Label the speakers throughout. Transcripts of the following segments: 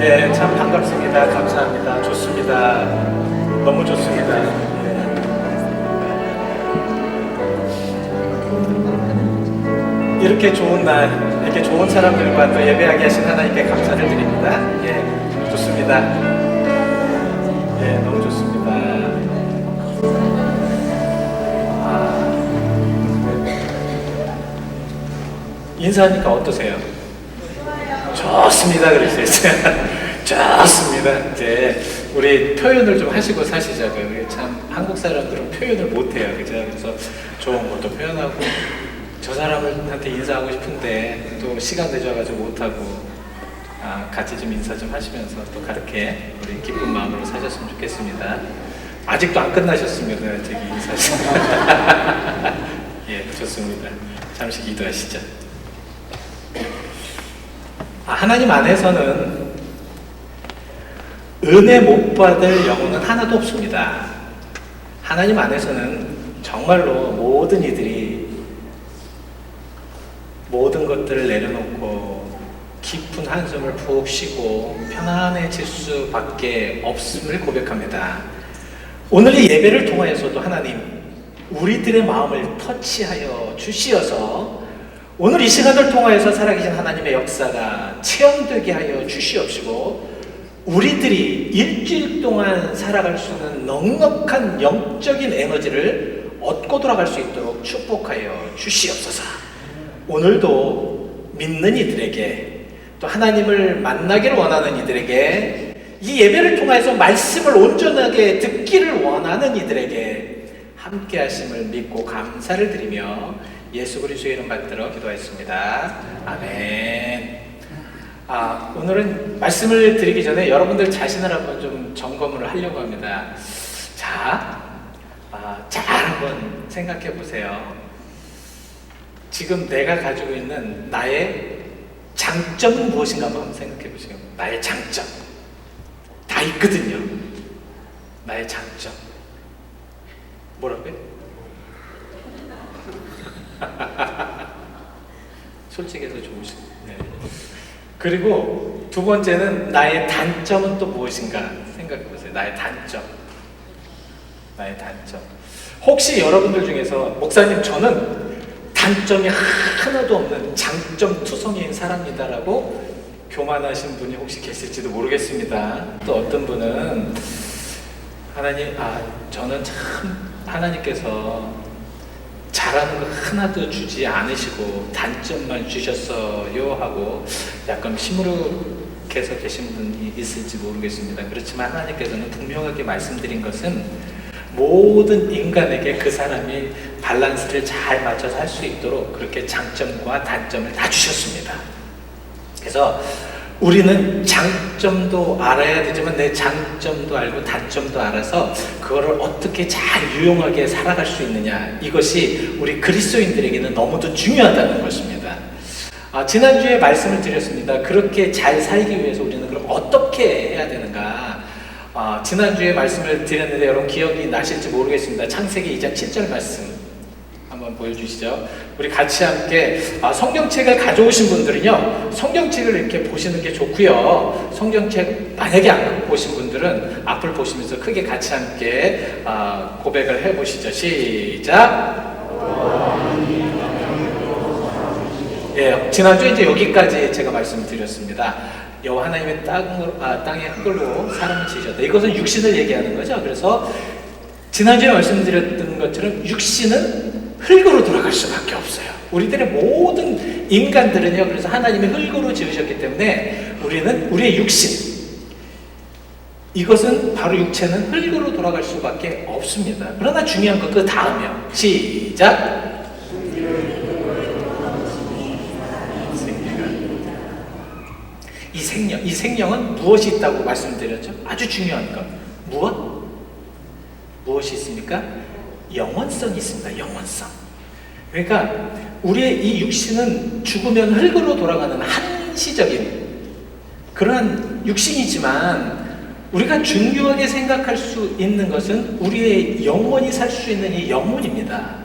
Speaker 1: 네, 참 반갑습니다. 감사합니다. 좋습니다. 너무 좋습니다. 네. 이렇게 좋은 날, 이렇게 좋은 사람들과 또 예배하게 하신 하나님께 감사를 드립니다. 예, 좋습니다. 예, 너무 좋습니다. 인사하니까 어떠세요? 좋습니다. 그랬어요. 좋습니다. 이제 우리 표현을 좀 하시고 사시자고요. 우리 참 한국 사람들은 표현을 못해요. 그죠? 그래서 좋은 것도 표현하고 저 사람한테 인사하고 싶은데 또 시간 내줘가지고 못하고 같이 좀 인사 좀 하시면서 또 그렇게 우리 기쁜 마음으로 사셨으면 좋겠습니다. 아직도 안 끝나셨으면 저기 인사하시죠. 예, 좋습니다. 잠시 기도하시죠. 하나님 안에서는 은혜 못 받을 영혼은 하나도 없습니다. 하나님 안에서는 정말로 모든 이들이 모든 것들을 내려놓고 깊은 한숨을 푹 쉬고 편안해질 수밖에 없음을 고백합니다. 오늘 이 예배를 통하여서도 하나님 우리들의 마음을 터치하여 주시어서 오늘 이 시간을 통하여서 살아계신 하나님의 역사가 체험되게 하여 주시옵시고 우리들이 일주일 동안 살아갈 수 있는 넉넉한 영적인 에너지를 얻고 돌아갈 수 있도록 축복하여 주시옵소서. 오늘도 믿는 이들에게 또 하나님을 만나기를 원하는 이들에게 이 예배를 통해서 말씀을 온전하게 듣기를 원하는 이들에게 함께 하심을 믿고 감사를 드리며 예수 그리스도의 이름 받들어 기도하였습니다. 아멘. 오늘은 말씀을 드리기 전에 여러분들 자신을 한번 좀 점검을 하려고 합니다. 자, 잘 한번 생각해 보세요. 지금 내가 가지고 있는 나의 장점은 무엇인가 한번 생각해 보세요. 나의 장점. 다 있거든요. 나의 장점. 뭐라고요? 솔직해서 좋으시네. 네. 그리고 두 번째는 나의 단점은 또 무엇인가 생각해 보세요. 나의 단점. 나의 단점. 혹시 여러분들 중에서 목사님 저는 단점이 하나도 없는 장점 투성이인 사람이다라고 교만하신 분이 혹시 계실지도 모르겠습니다. 또 어떤 분은 하나님, 저는 참 하나님께서 잘하는 거 하나도 주지 않으시고 단점만 주셨어요 하고 약간 시무룩해서 계신 분이 있을지 모르겠습니다. 그렇지만 하나님께서는 분명하게 말씀드린 것은 모든 인간에게 그 사람이 밸런스를 잘 맞춰서 할 수 있도록 그렇게 장점과 단점을 다 주셨습니다. 그래서 우리는 장점도 알아야 되지만 내 장점도 알고 단점도 알아서 그거를 어떻게 잘 유용하게 살아갈 수 있느냐, 이것이 우리 그리스도인들에게는 너무도 중요하다는 것입니다. 지난주에 말씀을 드렸습니다. 그렇게 잘 살기 위해서 우리는 그럼 어떻게 해야 되는가. 지난주에 말씀을 드렸는데 여러분 기억이 나실지 모르겠습니다. 창세기 2장 7절 말씀 한번 보여주시죠. 우리 같이 함께 성경책을 가져오신 분들은요, 성경책을 이렇게 보시는 게 좋고요. 성경책 만약에 안 갖고 보신 분들은 앞을 보시면서 크게 같이 함께 고백을 해보시죠. 시작. 예, 지난주에 이제 여기까지 제가 말씀드렸습니다. 여호와 하나님의 땅의 흙으로 사람을 지으셨다. 이것은 육신을 얘기하는 거죠. 그래서 지난주에 말씀드렸던 것처럼 육신은 흙으로 돌아갈 수밖에 없어요. 우리들의 모든 인간들은요, 그래서 하나님이 흙으로 지으셨기 때문에 우리의 육신, 이것은 바로 육체는 흙으로 돌아갈 수밖에 없습니다. 그러나 중요한 건 그 다음이요. 시작. 이 생명은 무엇이 있다고 말씀드렸죠? 아주 중요한 것. 무엇이 있습니까? 영원성이 있습니다. 영원성. 그러니까 우리의 이 육신은 죽으면 흙으로 돌아가는 한시적인 그러한 육신이지만 우리가 중요하게 생각할 수 있는 것은 우리의 영혼이 살 수 있는 이 영혼입니다.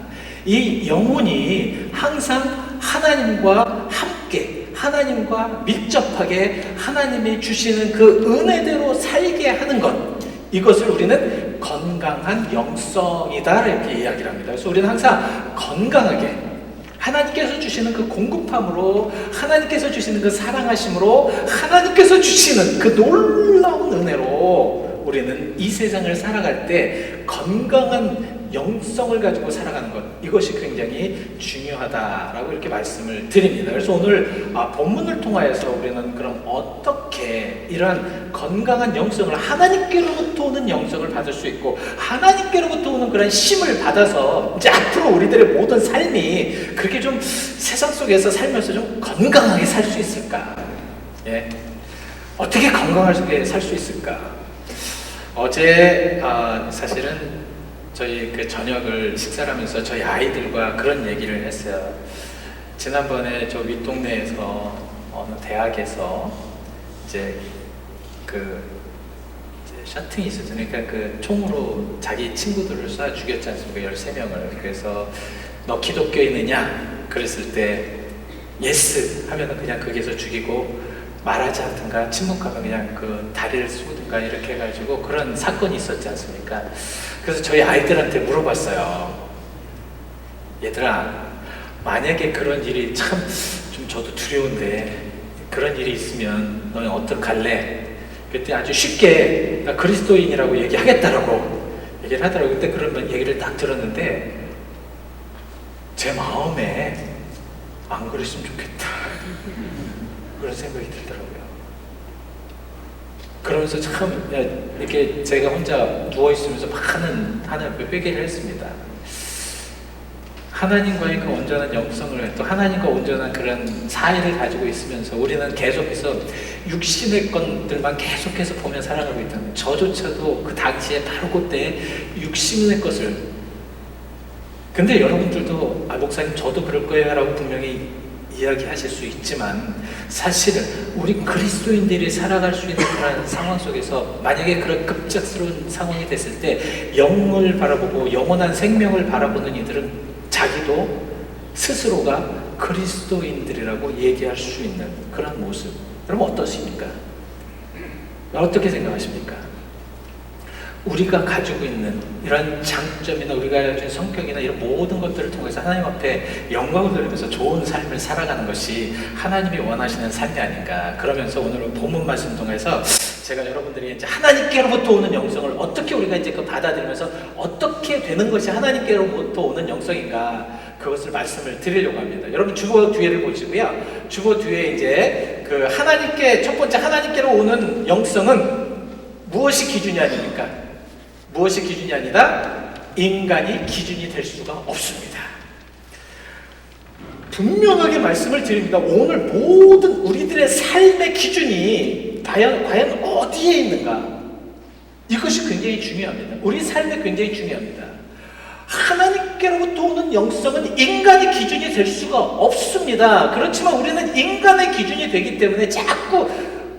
Speaker 1: 이 영혼이 항상 하나님과 함께 하나님과 밀접하게 하나님이 주시는 그 은혜대로 살게 하는 것, 이것을 우리는 건강한 영성이다 이렇게 이야기를 합니다. 그래서 우리는 항상 건강하게 하나님께서 주시는 그 공급함으로, 하나님께서 주시는 그 사랑하심으로, 하나님께서 주시는 그 놀라운 은혜로 우리는 이 세상을 살아갈 때 건강한 영성을 가지고 살아가는 것, 이것이 굉장히 중요하다라고 이렇게 말씀을 드립니다. 그래서 오늘 본문을 통하여서 우리는 그럼 어떻게 이러한 건강한 영성을, 하나님께로부터 오는 영성을 받을 수 있고 하나님께로부터 오는 그런 힘을 받아서 이제 앞으로 우리들의 모든 삶이 그렇게 좀 세상 속에서 살면서 좀 건강하게 살 수 있을까? 예? 어떻게 건강하게 살 수 있을까? 어제 사실은 저희 그 저녁을 식사를 하면서 저희 아이들과 그런 얘기를 했어요. 지난번에 저 윗동네에서 어느 대학에서 이제 셔팅이 있었잖아요. 그러니까 그 총으로 자기 친구들을 쏴 죽였지 않습니까? 13명을. 그래서 너 기독교인이냐? 그랬을 때 예스 하면은 그냥 거기서 죽이고, 말하지 않든가 침묵하면 그냥 그 다리를 쏘든가 이렇게 해가지고 그런 사건이 있었지 않습니까? 그래서 저희 아이들한테 물어봤어요. 얘들아, 만약에 그런 일이 참 좀 저도 두려운데 그런 일이 있으면 너는 어떡할래? 그때 아주 쉽게 나 그리스도인이라고 얘기하겠다라고 얘기를 하더라고요. 그때 그런 얘기를 딱 들었는데 제 마음에 안 그랬으면 좋겠다 그런 생각이 들더라고요. 그러면서 참 이렇게 제가 혼자 누워있으면서 하나님께 회개를 했습니다. 하나님과의 그 온전한 영성을, 또 하나님과 온전한 그런 사이를 가지고 있으면서 우리는 계속해서 육신의 것들만 계속해서 보며 살아가고 있다는, 저조차도 그 당시에 바로 그때 육신의 것을, 근데 여러분들도 목사님 저도 그럴 거예요 라고 분명히 이야기하실 수 있지만, 사실은 우리 그리스도인들이 살아갈 수 있는 그런 상황 속에서 만약에 그런 급작스러운 상황이 됐을 때 영을 바라보고 영원한 생명을 바라보는 이들은 자기도 스스로가 그리스도인들이라고 얘기할 수 있는 그런 모습, 여러분 어떠십니까? 어떻게 생각하십니까? 우리가 가지고 있는 이런 장점이나 우리가 가진 성격이나 이런 모든 것들을 통해서 하나님 앞에 영광을 돌리면서 좋은 삶을 살아가는 것이 하나님이 원하시는 삶이 아닌가. 그러면서 오늘은 본문 말씀 통해서 제가 여러분들이 이제 하나님께로부터 오는 영성을 어떻게 우리가 이제 그 받아들이면서 어떻게 되는 것이 하나님께로부터 오는 영성인가, 그것을 말씀을 드리려고 합니다. 여러분 주보 뒤에를 보시고요. 주보 뒤에 이제 그 하나님께, 첫 번째 하나님께로 오는 영성은 무엇이 기준이 아닙니까? 무엇이 기준이 아니다? 인간이 기준이 될 수가 없습니다. 분명하게 말씀을 드립니다. 오늘 모든 우리들의 삶의 기준이 과연 어디에 있는가? 이것이 굉장히 중요합니다. 우리 삶에 굉장히 중요합니다. 하나님께로부터 오는 영성은 인간의 기준이 될 수가 없습니다. 그렇지만 우리는 인간의 기준이 되기 때문에 자꾸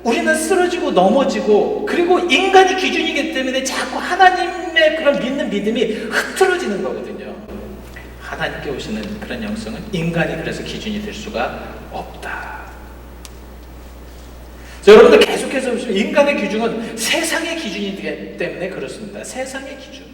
Speaker 1: 우리는 쓰러지고 넘어지고, 그리고 인간이 기준이기 때문에 자꾸 하나님의 그런 믿는 믿음이 흐트러지는 거거든요. 하나님께 오시는 그런 영성은 인간이 그래서 기준이 될 수가 없다. 자, 여러분들 계속해서 보시면 인간의 기준은 세상의 기준이기 때문에 그렇습니다. 세상의 기준.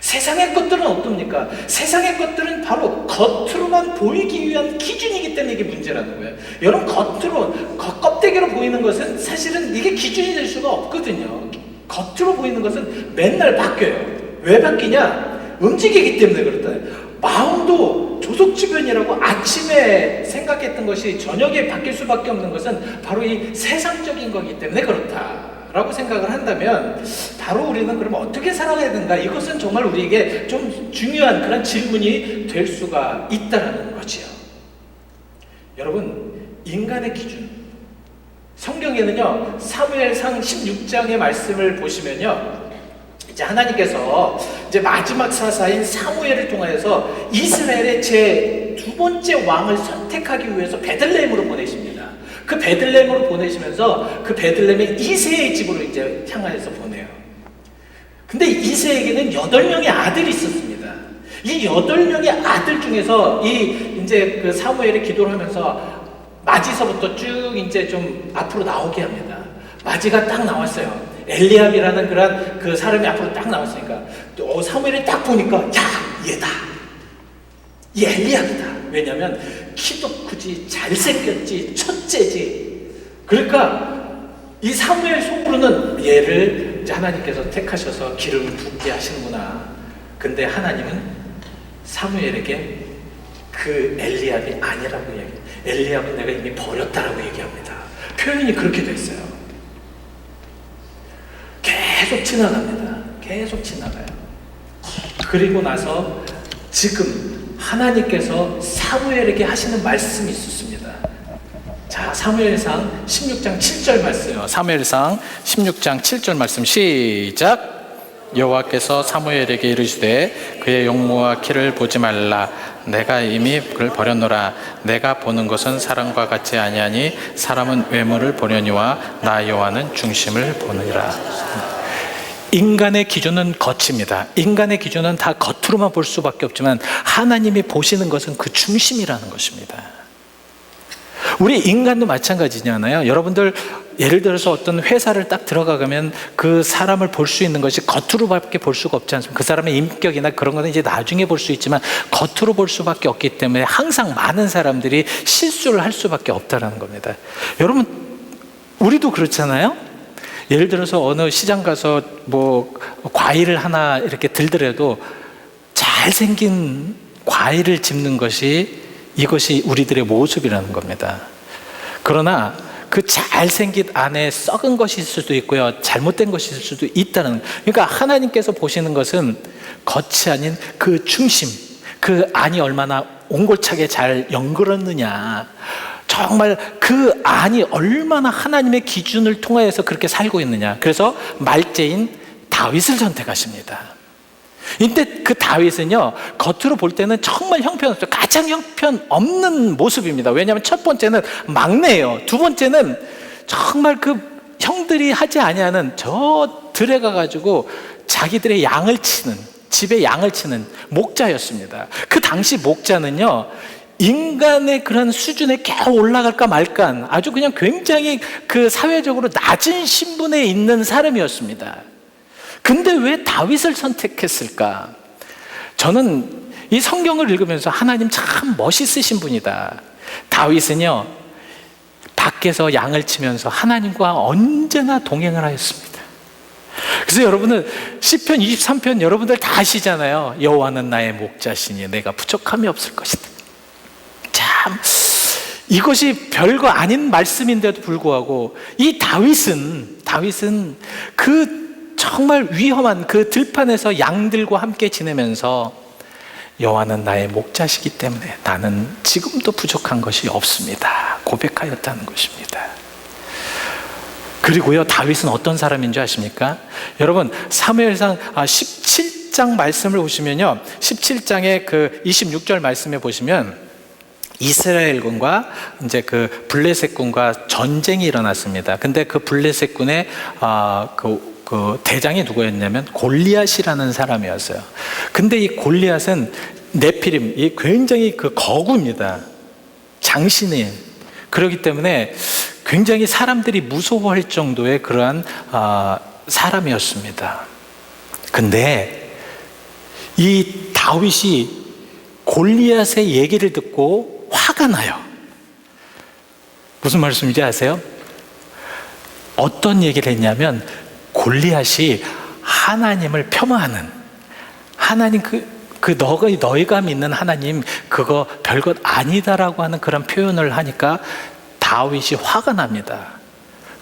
Speaker 1: 세상의 것들은 어떻습니까? 세상의 것들은 바로 겉으로만 보이기 위한 기준이기 때문에 이게 문제라는 거예요. 여러분, 겉으로, 껍데기로 보이는 것은 사실은 이게 기준이 될 수가 없거든요. 겉으로 보이는 것은 맨날 바뀌어요. 왜 바뀌냐? 움직이기 때문에 그렇다. 마음도 조속주변이라고 아침에 생각했던 것이 저녁에 바뀔 수밖에 없는 것은 바로 이 세상적인 거기 때문에 그렇다 라고 생각을 한다면, 바로 우리는 그러면 어떻게 살아가야 되는가? 이것은 정말 우리에게 좀 중요한 그런 질문이 될 수가 있다는 거지요. 여러분, 인간의 기준, 성경에는요 사무엘상 16장의 말씀을 보시면요, 이제 하나님께서 이제 마지막 사사인 사무엘을 통하여서 이스라엘의 제 두 번째 왕을 선택하기 위해서 베들레헴으로 보내십니다. 그 베들레헴으로 보내시면서 그 베들레헴의 이새의 집으로 이제 향하여서 보내요. 근데 이새에게는 8명의 아들이 있었습니다. 이 8명의 아들 중에서 이제 그 사무엘이 기도를 하면서 마지서부터 쭉 이제 좀 앞으로 나오게 합니다. 마지가 딱 나왔어요. 엘리압이라는 그런 그 사람이 앞으로 딱 나왔으니까 사무엘이 딱 보니까 야, 얘다. 이 엘리압이다. 왜냐면 키도 크지, 잘생겼지, 첫째지. 그러니까 이 사무엘 속으로는 얘를 이제 하나님께서 택하셔서 기름을 붓게 하시는구나. 근데 하나님은 사무엘에게 그 엘리압이 아니라고 얘기해요. 엘리압은 내가 이미 버렸다라고 얘기합니다. 표현이 그렇게 됐어요. 계속 지나갑니다. 계속 지나가요. 그리고 나서 지금 하나님께서 사무엘에게 하시는 말씀이 있었습니다. 자, 사무엘상 16장 7절 말씀이요. 사무엘상 16장 7절 말씀 시작. 여호와께서 사무엘에게 이르시되 그의 용모와 키를 보지 말라. 내가 이미 그를 버렸노라. 내가 보는 것은 사람과 같지 아니하니 사람은 외모를 보려니와 나 여호와는 중심을 보느니라. 인간의 기준은 겉입니다. 인간의 기준은 다 겉으로만 볼 수밖에 없지만 하나님이 보시는 것은 그 중심이라는 것입니다. 우리 인간도 마찬가지잖아요. 여러분들 예를 들어서 어떤 회사를 딱 들어가면 그 사람을 볼 수 있는 것이 겉으로밖에 볼 수가 없지 않습니까? 그 사람의 인격이나 그런 거는 이제 나중에 볼 수 있지만 겉으로 볼 수밖에 없기 때문에 항상 많은 사람들이 실수를 할 수밖에 없다는 겁니다. 여러분, 우리도 그렇잖아요. 예를 들어서 어느 시장 가서 뭐 과일을 하나 이렇게 들더라도 잘생긴 과일을 집는 것이 이것이 우리들의 모습이라는 겁니다. 그러나 그 잘생긴 안에 썩은 것이 있을 수도 있고요, 잘못된 것이 있을 수도 있다는. 그러니까 하나님께서 보시는 것은 겉이 아닌 그 중심, 그 안이 얼마나 옹골차게 잘 연결했느냐, 정말 그 안이 얼마나 하나님의 기준을 통하여서 그렇게 살고 있느냐. 그래서 말제인 다윗을 선택하십니다. 이때 그 다윗은요, 겉으로 볼 때는 정말 형편없죠. 가장 형편없는 모습입니다. 왜냐하면 첫 번째는 막내예요. 두 번째는 정말 그 형들이 하지 아니하는 저 들에 가가지고 자기들의 양을 치는, 집에 양을 치는 목자였습니다. 그 당시 목자는요, 인간의 그런 수준에 겨우 올라갈까 말까 아주 그냥 굉장히 그 사회적으로 낮은 신분에 있는 사람이었습니다. 근데 왜 다윗을 선택했을까? 저는 이 성경을 읽으면서 하나님 참 멋있으신 분이다. 다윗은요, 밖에서 양을 치면서 하나님과 언제나 동행을 하였습니다. 그래서 여러분은 시편 23편 여러분들 다 아시잖아요. 여호와는 나의 목자시니 내가 부족함이 없을 것이다. 참 이것이 별거 아닌 말씀인데도 불구하고 이 다윗은 그 정말 위험한 그 들판에서 양들과 함께 지내면서 여호와는 나의 목자시기 때문에 나는 지금도 부족한 것이 없습니다 고백하였다는 것입니다. 그리고요, 다윗은 어떤 사람인 줄 아십니까? 여러분, 사무엘상 17장 말씀을 보시면요, 17장의 그 26절 말씀에 보시면 이스라엘군과 이제 그 블레셋 군과 전쟁이 일어났습니다. 근데 그 블레셋 군의 그 대장이 누구였냐면 골리앗이라는 사람이었어요. 근데 이 골리앗은 네피림, 이 굉장히 그 거구입니다. 장신인. 그렇기 때문에 굉장히 사람들이 무서워할 정도의 그러한 사람이었습니다. 근데 이 다윗이 골리앗의 얘기를 듣고 화가 나요. 무슨 말씀인지 아세요? 어떤 얘기를 했냐면 골리앗이 하나님을 폄하하는, 하나님 너희가 믿는 하나님 그거 별것 아니다라고 하는 그런 표현을 하니까 다윗이 화가 납니다.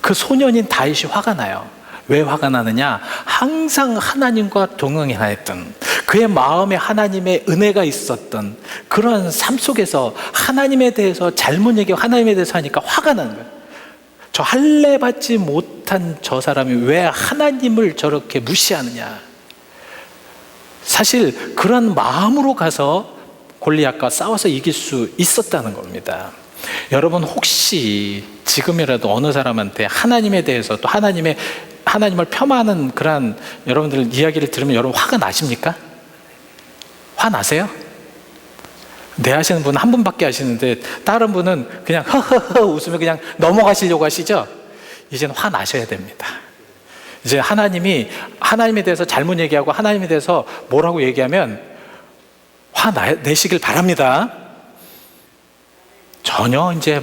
Speaker 1: 그 소년인 다윗이 화가 나요. 왜 화가 나느냐? 항상 하나님과 동행하였던, 그의 마음에 하나님의 은혜가 있었던 그런 삶 속에서 하나님에 대해서 잘못 얘기하고 하나님에 대해서 하니까 화가 나는 거예요. 저 할례 받지 못한 저 사람이 왜 하나님을 저렇게 무시하느냐. 사실 그런 마음으로 가서 골리앗과 싸워서 이길 수 있었다는 겁니다. 여러분, 혹시 지금이라도 어느 사람한테 하나님에 대해서 또 하나님을 폄하하는 그런 여러분들 이야기를 들으면 여러분 화가 나십니까? 화 나세요?
Speaker 2: 네 하시는 분은 한 분밖에 하시는데 다른 분은 그냥 허허허 웃으며 그냥 넘어가시려고 하시죠? 이제는 화나셔야 됩니다. 이제 하나님에 대해서 잘못 얘기하고 하나님에 대해서 뭐라고 얘기하면 화내시길 바랍니다. 전혀 이제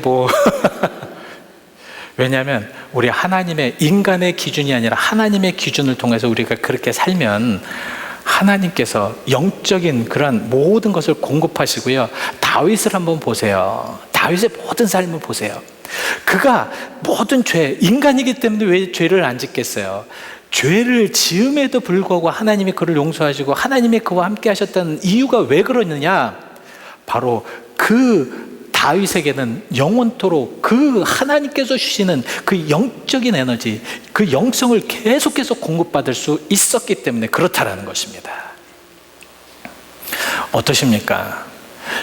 Speaker 2: 왜냐하면 우리 하나님의 인간의 기준이 아니라 하나님의 기준을 통해서 우리가 그렇게 살면 하나님께서 영적인 그런 모든 것을 공급하시고요. 다윗을 한번 보세요. 다윗의 모든 삶을 보세요. 그가 모든 인간이기 때문에 왜 죄를 안 짓겠어요? 죄를 지음에도 불구하고 하나님이 그를 용서하시고 하나님이 그와 함께 하셨다는 이유가 왜 그러느냐? 바로 그 다윗에게는 영원토록 그 하나님께서 주시는 그 영적인 에너지, 그 영성을 계속해서 공급받을 수 있었기 때문에 그렇다라는 것입니다. 어떠십니까?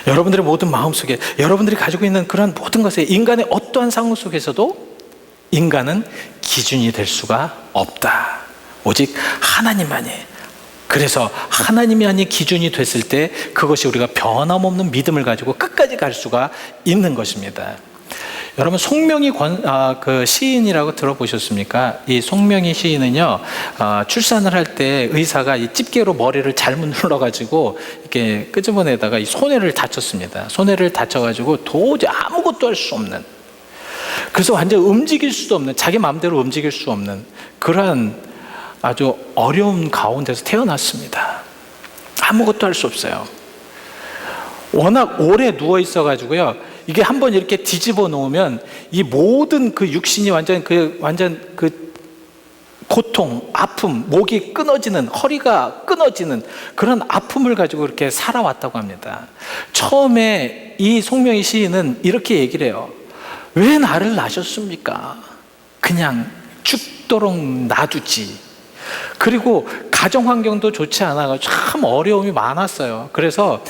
Speaker 2: 여러분들의 모든 마음속에 여러분들이 가지고 있는 그런 모든 것에 인간의 어떠한 상황 속에서도 인간은 기준이 될 수가 없다. 오직 하나님만이. 그래서 하나님만이 기준이 됐을 때 그것이 우리가 변함없는 믿음을 가지고 끝까지 갈 수가 있는 것입니다. 여러분 송명희 그 시인이라고 들어보셨습니까? 이 송명희 시인은요 출산을 할 때 의사가 이 집게로 머리를 잘못 눌러가지고 이렇게 끄집어내다가 이 손해를 다쳤습니다. 손해를 다쳐가지고 도저히 아무것도 할 수 없는, 그래서 완전 움직일 수도 없는, 자기 마음대로 움직일 수 없는 그러한 아주 어려운 가운데서 태어났습니다. 아무것도 할 수 없어요. 워낙 오래 누워 있어가지고요. 이게 한번 이렇게 뒤집어 놓으면 이 모든 그 육신이 완전 그 고통, 아픔, 목이 끊어지는, 허리가 끊어지는 그런 아픔을 가지고 이렇게 살아왔다고 합니다. 처음에 이 송명희 시인은 이렇게 얘기를 해요. 왜 나를 낳으셨습니까? 그냥 죽도록 놔두지. 그리고 가정 환경도 좋지 않아서 참 어려움이 많았어요. 그래서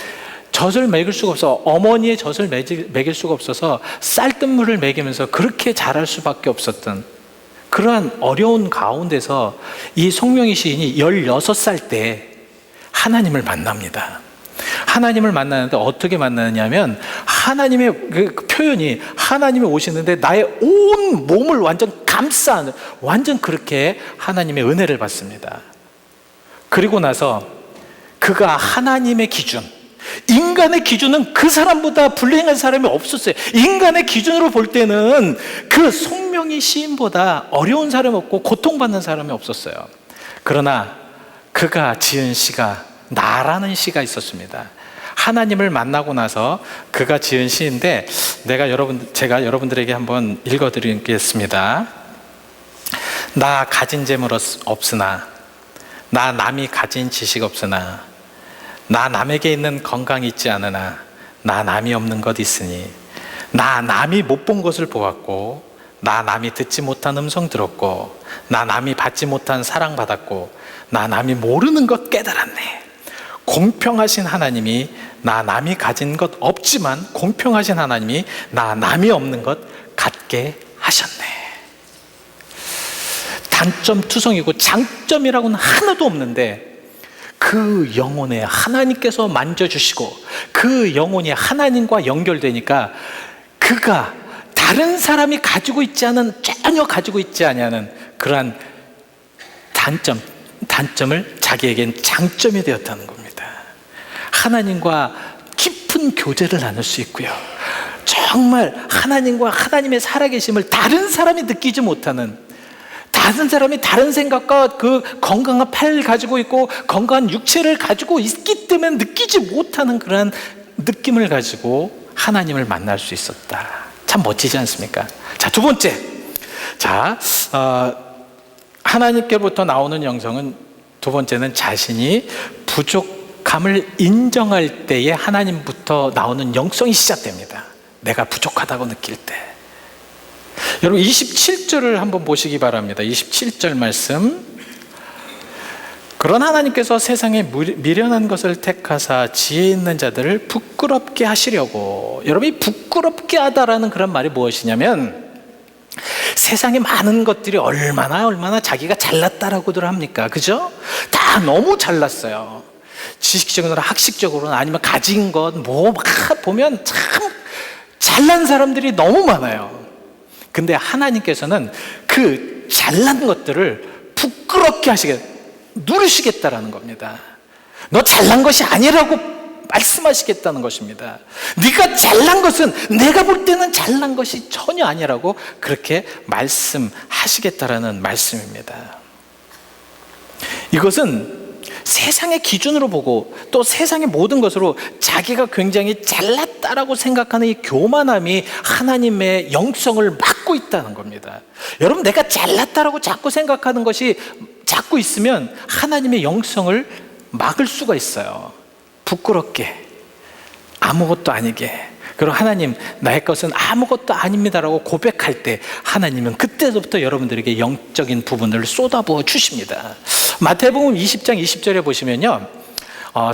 Speaker 2: 젖을 먹일 수가 없어, 어머니의 젖을 먹일 수가 없어서 쌀뜨물을 먹이면서 그렇게 자랄 수밖에 없었던 그러한 어려운 가운데서 이 송명희 시인이 16살 때 하나님을 만납니다. 하나님을 만나는데 어떻게 만나느냐면 하나님의 그 표현이, 하나님이 오시는데 나의 온 몸을 완전 감싸는, 완전 그렇게 하나님의 은혜를 받습니다. 그리고 나서 그가 하나님의 기준, 인간의 기준은 그 사람보다 불행한 사람이 없었어요. 인간의 기준으로 볼 때는 그 송명희 시인보다 어려운 사람이 없고 고통받는 사람이 없었어요. 그러나 그가 지은 시가 나라는 시가 있었습니다. 하나님을 만나고 나서 그가 지은 시인데 제가 여러분들에게 한번 읽어드리겠습니다. 나 가진 재물 없으나, 나 남이 가진 지식 없으나, 나 남에게 있는 건강이 있지 않으나, 나 남이 없는 것 있으니, 나 남이 못 본 것을 보았고, 나 남이 듣지 못한 음성 들었고, 나 남이 받지 못한 사랑 받았고, 나 남이 모르는 것 깨달았네. 공평하신 하나님이 나 남이 가진 것 없지만 공평하신 하나님이 나 남이 없는 것 갖게 하셨네. 단점 투성이고 장점이라고는 하나도 없는데 그 영혼에 하나님께서 만져주시고 그 영혼이 하나님과 연결되니까 그가 다른 사람이 가지고 있지 않은, 전혀 가지고 있지 않은 그러한 단점을 자기에겐 장점이 되었다는 겁니다. 하나님과 깊은 교제를 나눌 수 있고요. 정말 하나님과 하나님의 살아계심을 다른 사람이 느끼지 못하는, 다른 사람이 다른 생각과 그 건강한 팔을 가지고 있고 건강한 육체를 가지고 있기 때문에 느끼지 못하는 그런 느낌을 가지고 하나님을 만날 수 있었다. 참 멋지지 않습니까? 자, 두 번째. 하나님께로부터 나오는 영성은, 두 번째는 자신이 부족함을 인정할 때에 하나님부터 나오는 영성이 시작됩니다. 내가 부족하다고 느낄 때. 여러분 27절을 한번 보시기 바랍니다. 27절 말씀. 그런 하나님께서 세상에 미련한 것을 택하사 지혜 있는 자들을 부끄럽게 하시려고. 여러분 이 부끄럽게 하다라는 그런 말이 무엇이냐면, 세상에 많은 것들이 얼마나 자기가 잘났다라고들 합니까? 그죠? 다 너무 잘났어요. 지식적으로나 학식적으로나 아니면 가진 것 뭐 막 보면 참 잘난 사람들이 너무 많아요. 근데 하나님께서는 그 잘난 것들을 부끄럽게 누르시겠다라는 겁니다. 너 잘난 것이 아니라고 말씀하시겠다는 것입니다. 네가 잘난 것은 내가 볼 때는 잘난 것이 전혀 아니라고 그렇게 말씀하시겠다라는 말씀입니다. 이것은 세상의 기준으로 보고 또 세상의 모든 것으로 자기가 굉장히 잘났다라고 생각하는 이 교만함이 하나님의 영성을 막고 있다는 겁니다. 여러분, 내가 잘났다라고 자꾸 생각하는 것이 자꾸 있으면 하나님의 영성을 막을 수가 있어요. 부끄럽게, 아무것도 아니게. 그리고 하나님, 나의 것은 아무것도 아닙니다라고 고백할 때 하나님은 그때부터 여러분들에게 영적인 부분을 쏟아부어 주십니다. 마태복음 20장 20절에 보시면요,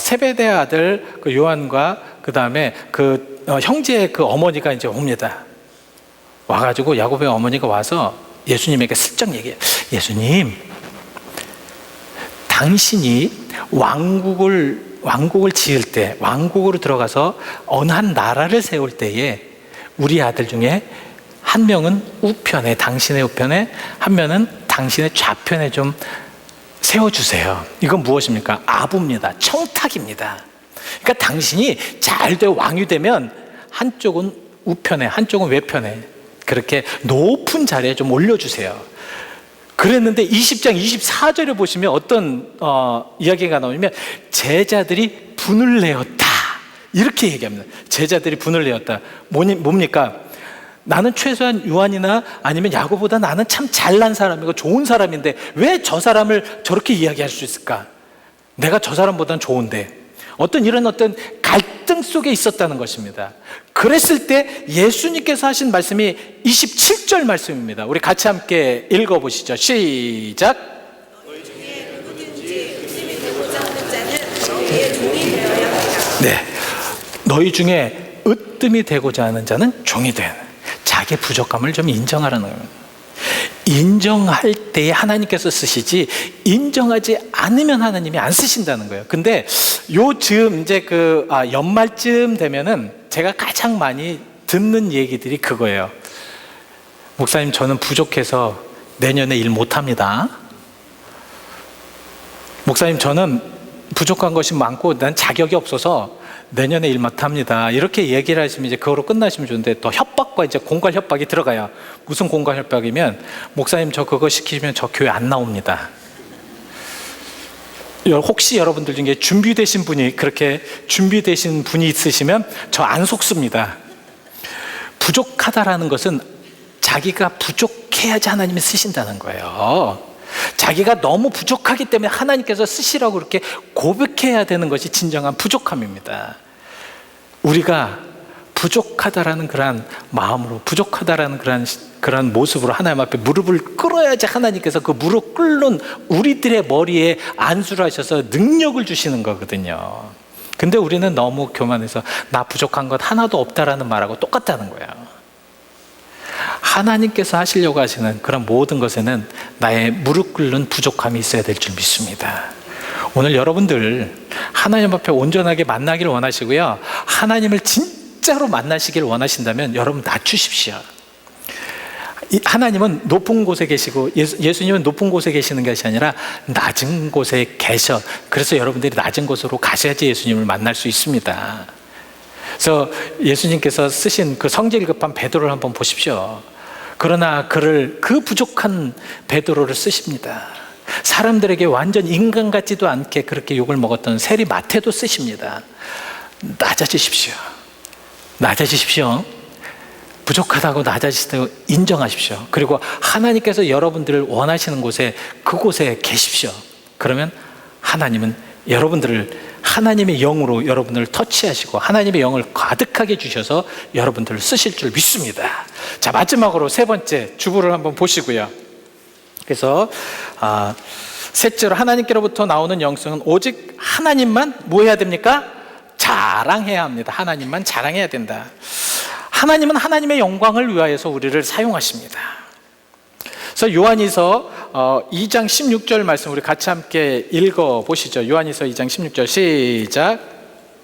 Speaker 2: 세베대 아들 그 요한과 그 다음에 그 형제의 그 어머니가 이제 옵니다. 와가지고 야곱의 어머니가 와서 예수님에게 슬쩍 얘기해요. 예수님, 당신이 왕국을 지을 때, 왕국으로 들어가서 어느 한 나라를 세울 때에 우리 아들 중에 한 명은 우편에, 당신의 우편에, 한 명은 당신의 좌편에 좀 세워주세요. 이건 무엇입니까? 아부입니다. 청탁입니다. 그러니까 당신이 잘 돼 왕이 되면 한쪽은 우편에, 한쪽은 외편에 그렇게 높은 자리에 좀 올려주세요. 그랬는데 20장 24절에 보시면 어떤 이야기가 나오냐면 제자들이 분을 내었다, 이렇게 얘기합니다. 제자들이 분을 내었다. 뭡니까? 나는 최소한 요한이나 아니면 야고보다 나는 참 잘난 사람이고 좋은 사람인데 왜 저 사람을 저렇게 이야기할 수 있을까? 내가 저 사람보다는 좋은데. 이런 갈등 속에 있었다는 것입니다. 그랬을 때 예수님께서 하신 말씀이 27절 말씀입니다. 우리 같이 함께 읽어보시죠. 시작.
Speaker 3: 너희 중에 누구든지 의심이 되고자 하는 자는 너희의 종이 되어야 한다.
Speaker 2: 네, 너희 중에 으뜸이 되고자 하는 자는 종이 된, 자기 부족함을 좀 인정하라는 거예요. 인정할 때에 하나님께서 쓰시지 인정하지 않으면 하나님이 안 쓰신다는 거예요. 근데 요즘 이제 연말쯤 되면은 제가 가장 많이 듣는 얘기들이 그거예요. 목사님, 저는 부족해서 내년에 일 못합니다. 목사님, 저는 부족한 것이 많고 난 자격이 없어서 내년에 일 못합니다. 이렇게 얘기를 하시면 이제 그거로 끝나시면 좋은데 또 협박과 이제 공갈 협박이 들어가요. 무슨 공갈 협박이면, 목사님 저 그거 시키면 저 교회 안 나옵니다. 혹시 여러분들 중에 준비되신 분이 있으시면 저 안 속습니다. 부족하다라는 것은 자기가 부족해야지 하나님이 쓰신다는 거예요. 자기가 너무 부족하기 때문에 하나님께서 쓰시라고 그렇게 고백해야 되는 것이 진정한 부족함입니다. 우리가 부족하다라는 그런 마음으로, 부족하다라는 그런 모습으로 하나님 앞에 무릎을 꿇어야지 하나님께서 그 무릎 꿇는 우리들의 머리에 안수를 하셔서 능력을 주시는 거거든요. 근데 우리는 너무 교만해서 나 부족한 것 하나도 없다라는 말하고 똑같다는 거예요. 하나님께서 하시려고 하시는 그런 모든 것에는 나의 무릎 꿇는 부족함이 있어야 될 줄 믿습니다. 오늘 여러분들 하나님 앞에 온전하게 만나기를 원하시고요, 하나님을 진짜로 만나시기를 원하신다면 여러분 낮추십시오. 하나님은 높은 곳에 계시고 예수님은 높은 곳에 계시는 것이 아니라 낮은 곳에 계셔. 그래서 여러분들이 낮은 곳으로 가셔야지 예수님을 만날 수 있습니다. 그래서 예수님께서 쓰신 그 성질 급한 베드로를 한번 보십시오. 그러나 그 부족한 베드로를 쓰십니다. 사람들에게 완전 인간 같지도 않게 그렇게 욕을 먹었던 세리 마태도 쓰십니다. 낮아지십시오. 부족하다고 낮아지시다고 인정하십시오. 그리고 하나님께서 여러분들을 원하시는 곳에, 그곳에 계십시오. 그러면 하나님은 여러분들을 하나님의 영으로 여러분을 터치하시고 하나님의 영을 가득하게 주셔서 여러분들을 쓰실 줄 믿습니다. 자, 마지막으로 세 번째 주부를 한번 보시고요. 그래서 셋째로, 하나님께로부터 나오는 영성은 오직 하나님만 뭐 해야 됩니까? 자랑해야 합니다. 하나님만 자랑해야 된다. 하나님은 하나님의 영광을 위하여서 우리를 사용하십니다. 그래서 요한이서 2장 16절 말씀 우리 같이 함께 읽어보시죠. 요한일서 2장 16절 시작.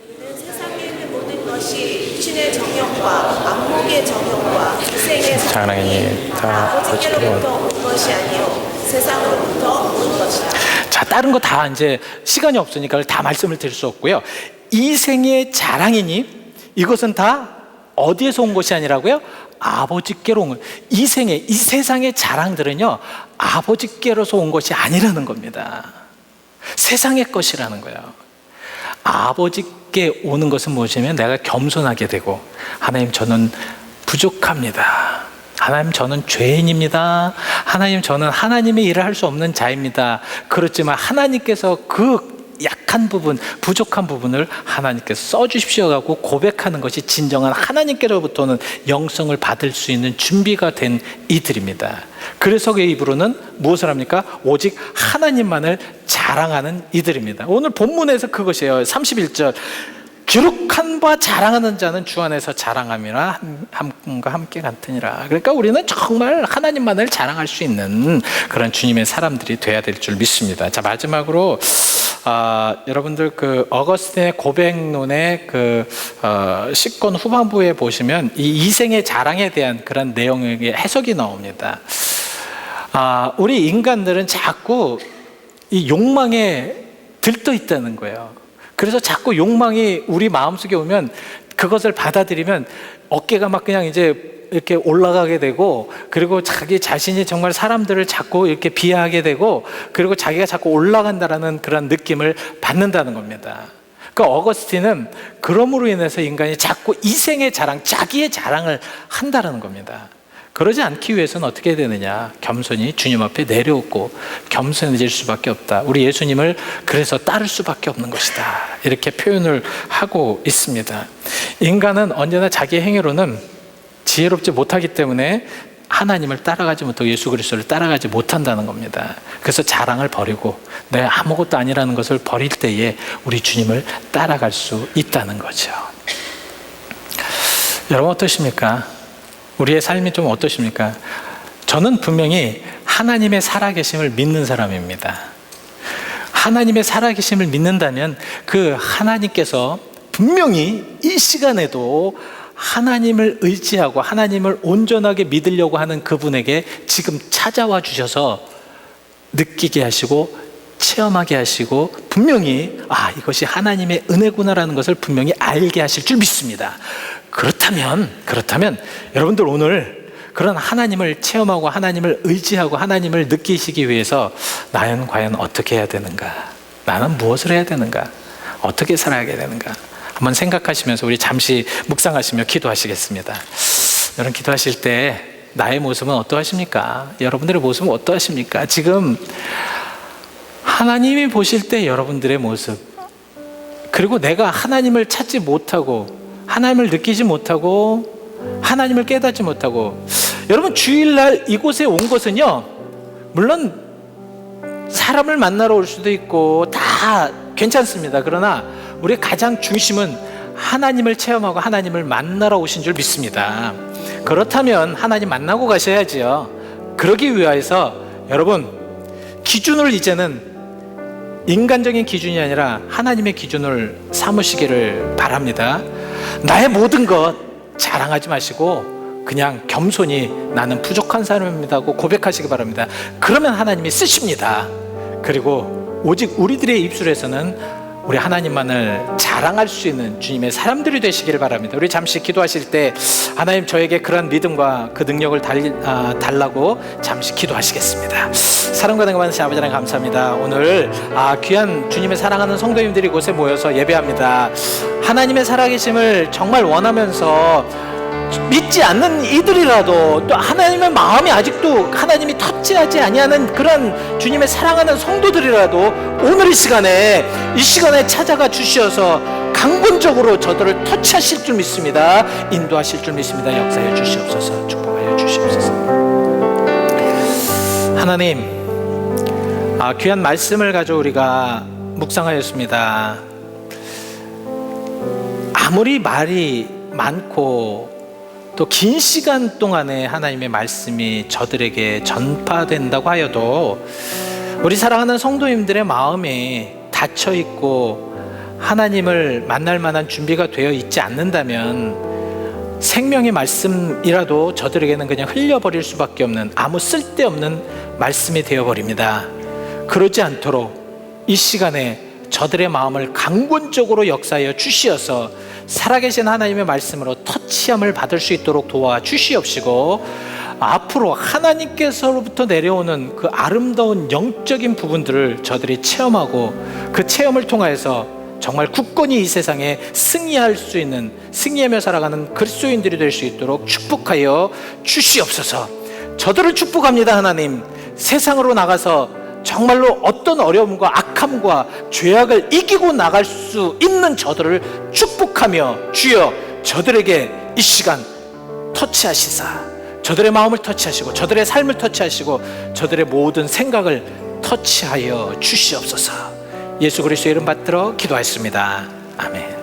Speaker 3: 이는 세상에 있는 모든 것이 육신의 정욕과 안목의 정욕과 이생의
Speaker 2: 자랑이니 다
Speaker 3: 아버지께로부터 온 것이 아니요 세상으로부터 온 것이다.
Speaker 2: 자, 다른 거 다 이제 시간이 없으니까 다 말씀을 드릴 수 없고요. 이 생의 자랑이니 이것은 다 어디에서 온 것이 아니라고요? 아버지께로 온 거예요. 이 생의, 이 세상의 자랑들은요, 아버지께로서 온 것이 아니라는 겁니다. 세상의 것이라는 거예요. 아버지께 오는 것은 무엇이냐면 내가 겸손하게 되고, 하나님 저는 부족합니다. 하나님 저는 죄인입니다. 하나님 저는 하나님의 일을 할 수 없는 자입니다. 그렇지만 하나님께서 그 약한 부분, 부족한 부분을 하나님께서 써주십시오 하고 고백하는 것이 진정한 하나님께로부터는 영성을 받을 수 있는 준비가 된 이들입니다. 그래서 그 입으로는 무엇을 합니까? 오직 하나님만을 자랑하는 이들입니다. 오늘 본문에서 그것이에요. 31절 기록한 바 자랑하는 자는 주 안에서 자랑함이라 함과 함께 같으니라. 그러니까 우리는 정말 하나님만을 자랑할 수 있는 그런 주님의 사람들이 돼야 될 줄 믿습니다. 자, 마지막으로 여러분들 그 어거스틴의 고백론의 그 10권 후반부에 보시면 이 이생의 자랑에 대한 그런 내용의 해석이 나옵니다. 우리 인간들은 자꾸 이 욕망에 들떠 있다는 거예요. 그래서 자꾸 욕망이 우리 마음속에 오면 그것을 받아들이면 어깨가 막 그냥 이제 이렇게 올라가게 되고, 그리고 자기 자신이 정말 사람들을 자꾸 이렇게 비하하게 되고, 그리고 자기가 자꾸 올라간다라는 그런 느낌을 받는다는 겁니다. 그 어거스틴은 그럼으로 인해서 인간이 자꾸 이생의 자랑, 자기의 자랑을 한다는 겁니다. 그러지 않기 위해서는 어떻게 해야 되느냐? 겸손히 주님 앞에 내려오고 겸손해질 수밖에 없다. 우리 예수님을 그래서 따를 수밖에 없는 것이다. 이렇게 표현을 하고 있습니다. 인간은 언제나 자기의 행위로는 지혜롭지 못하기 때문에 하나님을 따라가지 못하고 예수 그리스도를 따라가지 못한다는 겁니다. 그래서 자랑을 버리고 내 아무것도 아니라는 것을 버릴 때에 우리 주님을 따라갈 수 있다는 거죠. 여러분 어떠십니까? 우리의 삶이 좀 어떠십니까? 저는 분명히 하나님의 살아계심을 믿는 사람입니다. 하나님의 살아계심을 믿는다면 그 하나님께서 분명히 이 시간에도 하나님을 의지하고 하나님을 온전하게 믿으려고 하는 그분에게 지금 찾아와 주셔서 느끼게 하시고 체험하게 하시고 분명히 이것이 하나님의 은혜구나라는 것을 분명히 알게 하실 줄 믿습니다. 그렇다면 여러분들 오늘 그런 하나님을 체험하고 하나님을 의지하고 하나님을 느끼시기 위해서 나는 과연 어떻게 해야 되는가? 나는 무엇을 해야 되는가? 어떻게 살아야 되는가? 한번 생각하시면서 우리 잠시 묵상하시며 기도하시겠습니다. 여러분 기도하실 때 나의 모습은 어떠하십니까? 여러분들의 모습은 어떠하십니까? 지금 하나님이 보실 때 여러분들의 모습, 그리고 내가 하나님을 찾지 못하고 하나님을 느끼지 못하고 하나님을 깨닫지 못하고, 여러분 주일날 이곳에 온 것은요, 물론 사람을 만나러 올 수도 있고 다 괜찮습니다. 그러나 우리의 가장 중심은 하나님을 체험하고 하나님을 만나러 오신 줄 믿습니다. 그렇다면 하나님 만나고 가셔야지요. 그러기 위해서 여러분 기준을 이제는 인간적인 기준이 아니라 하나님의 기준을 삼으시기를 바랍니다. 나의 모든 것 자랑하지 마시고 그냥 겸손히 나는 부족한 사람입니다고 고백하시기 바랍니다. 그러면 하나님이 쓰십니다. 그리고 오직 우리들의 입술에서는 우리 하나님만을 자랑할 수 있는 주님의 사람들이 되시기를 바랍니다. 우리 잠시 기도하실 때 하나님 저에게 그런 믿음과 그 능력을 달라고 잠시 기도하시겠습니다. 사랑과 능력 많으신 아버지 하나님 감사합니다. 오늘 귀한 주님의 사랑하는 성도님들이 이곳에 모여서 예배합니다. 하나님의 살아계심을 정말 원하면서 믿지 않는 이들이라도 또 하나님의 마음이 아직도 하나님이 터치하지 아니하는 그런 주님의 사랑하는 성도들이라도 오늘 이 시간에 찾아가 주셔서 강권적으로 저들을 터치하실 줄 믿습니다. 인도하실 줄 믿습니다. 역사해 주시옵소서. 축복하여 주시옵소서. 하나님, 귀한 말씀을 가지고 우리가 묵상하였습니다. 아무리 말이 많고 또 긴 시간 동안에 하나님의 말씀이 저들에게 전파된다고 하여도 우리 사랑하는 성도님들의 마음이 닫혀 있고 하나님을 만날 만한 준비가 되어 있지 않는다면 생명의 말씀이라도 저들에게는 그냥 흘려버릴 수밖에 없는 아무 쓸데없는 말씀이 되어버립니다. 그러지 않도록 이 시간에 저들의 마음을 강권적으로 역사하여 주시어서 살아계신 하나님의 말씀으로 터치함을 받을 수 있도록 도와 주시옵시고, 앞으로 하나님께서로부터 내려오는 그 아름다운 영적인 부분들을 저들이 체험하고 그 체험을 통하여서 정말 굳건히 이 세상에 승리할 수 있는, 승리하며 살아가는 그리스도인들이 될 수 있도록 축복하여 주시옵소서. 저들을 축복합니다. 하나님, 세상으로 나가서 정말로 어떤 어려움과 악함과 죄악을 이기고 나갈 수 있는 저들을 축복하며, 주여 저들에게 이 시간 터치하시사 저들의 마음을 터치하시고 저들의 삶을 터치하시고 저들의 모든 생각을 터치하여 주시옵소서. 예수 그리스도의 이름 받들어 기도하였습니다. 아멘.